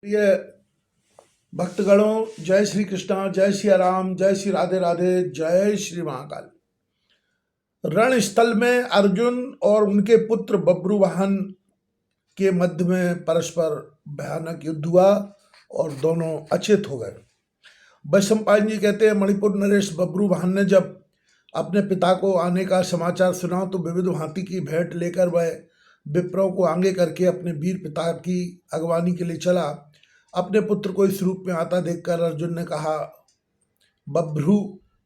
प्रिय भक्तगणों, जय श्री कृष्णा, जय सिया राम, जय श्री राधे राधे, जय श्री महाकाल। रण स्थल में अर्जुन और उनके पुत्र बब्रुवाहन के मध्य में परस्पर भयानक युद्ध हुआ और दोनों अचेत हो गए। वैशंपायन जी कहते हैं, मणिपुर नरेश बब्रुवाहन ने जब अपने पिता को आने का समाचार सुना तो विविध भांति की भेंट लेकर वह विप्रों को आगे करके अपने वीर पिता की अगवानी के लिए चला। अपने पुत्र को इस रूप में आता देखकर अर्जुन ने कहा, बभ्रू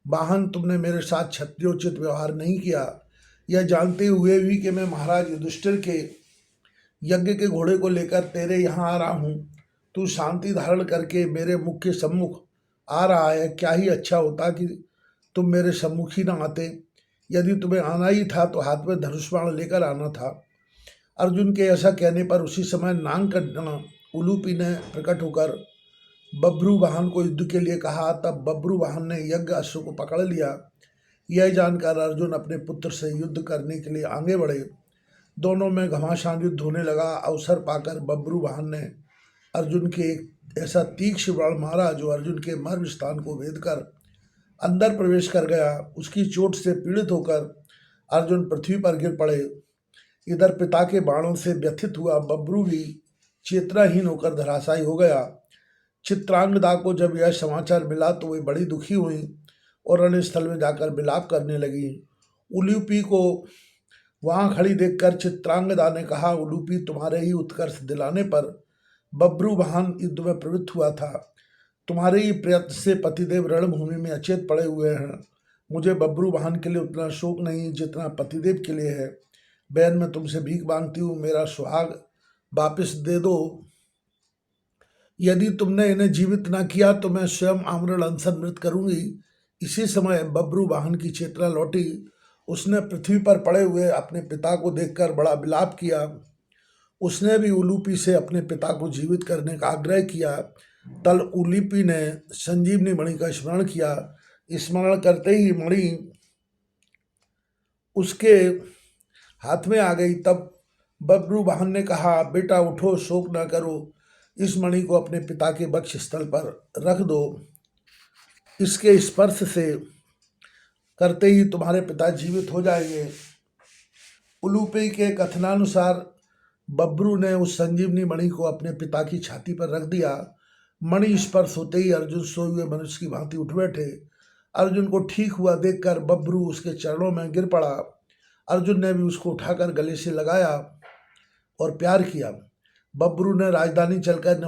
वाहन, तुमने मेरे साथ क्षत्रियोचित व्यवहार नहीं किया। यह जानते हुए भी कि मैं महाराज युधिष्ठिर के यज्ञ के घोड़े को लेकर तेरे यहाँ आ रहा हूँ, तू शांति धारण करके मेरे मुख के सम्मुख आ रहा है। क्या ही अच्छा होता कि तुम मेरे सम्मुख ही न आते। यदि तुम्हें आना ही था तो हाथ में धनुष बाण लेकर आना था। अर्जुन के ऐसा कहने पर उसी समय नांग कन्या उलूपी ने प्रकट होकर बब्रुवाहन को युद्ध के लिए कहा। तब बब्रुवाहन ने यज्ञ अश्व को पकड़ लिया। यह जानकर अर्जुन अपने पुत्र से युद्ध करने के लिए आगे बढ़े। दोनों में घमासान युद्ध होने लगा। अवसर पाकर बब्रुवाहन ने अर्जुन के एक ऐसा तीक्ष्ण बाण मारा जो अर्जुन के मर्म स्थान को भेद कर अंदर प्रवेश कर गया। उसकी चोट से पीड़ित होकर अर्जुन पृथ्वी पर गिर पड़े। इधर पिता के बाणों से व्यथित हुआ बब्रू भी चेतनाहीन होकर धराशायी हो गया। चित्रांगदा को जब यह समाचार मिला तो वे बड़ी दुखी हुई और रणस्थल में जाकर विलाप करने लगी। उलूपी को वहां खड़ी देखकर चित्रांगदा ने कहा, उलूपी, तुम्हारे ही उत्कर्ष दिलाने पर बब्रुवाहन युद्ध में प्रवृत्त हुआ था। तुम्हारे ही प्रयत्न से पतिदेव रणभूमि में अचेत पड़े हुए हैं। मुझे बब्रुवाहन के लिए उतना शोक नहीं जितना पतिदेव के लिए है। बहन, मैं तुमसे भीख मांगती हूँ, मेरा सुहाग वापस दे दो। यदि तुमने इन्हें जीवित न किया तो मैं स्वयं आमरण अनशन मृत करूंगी। इसी समय बब्रुवाहन की चेतना लौटी। उसने पृथ्वी पर पड़े हुए अपने पिता को देखकर बड़ा विलाप किया। उसने भी उलूपी से अपने पिता को जीवित करने का आग्रह किया। तल उलूपी ने संजीवनी मणि का स्मरण किया। स्मरण करते ही मणि उसके हाथ में आ गई। तब बब्रुवाहन ने कहा, बेटा उठो, शोक न करो। इस मणि को अपने पिता के वक्ष स्थल पर रख दो। इसके स्पर्श से करते ही तुम्हारे पिता जीवित हो जाएंगे। उलूपी के कथनानुसार बब्रू ने उस संजीवनी मणि को अपने पिता की छाती पर रख दिया। मणि स्पर्श होते ही अर्जुन सोए हुए मनुष्य की भांति उठ बैठे। अर्जुन को ठीक हुआ देखकर बब्रू उसके चरणों में गिर पड़ा। अर्जुन ने भी उसको उठाकर गले से लगाया और प्यार किया। बब्रू ने राजधानी चलकर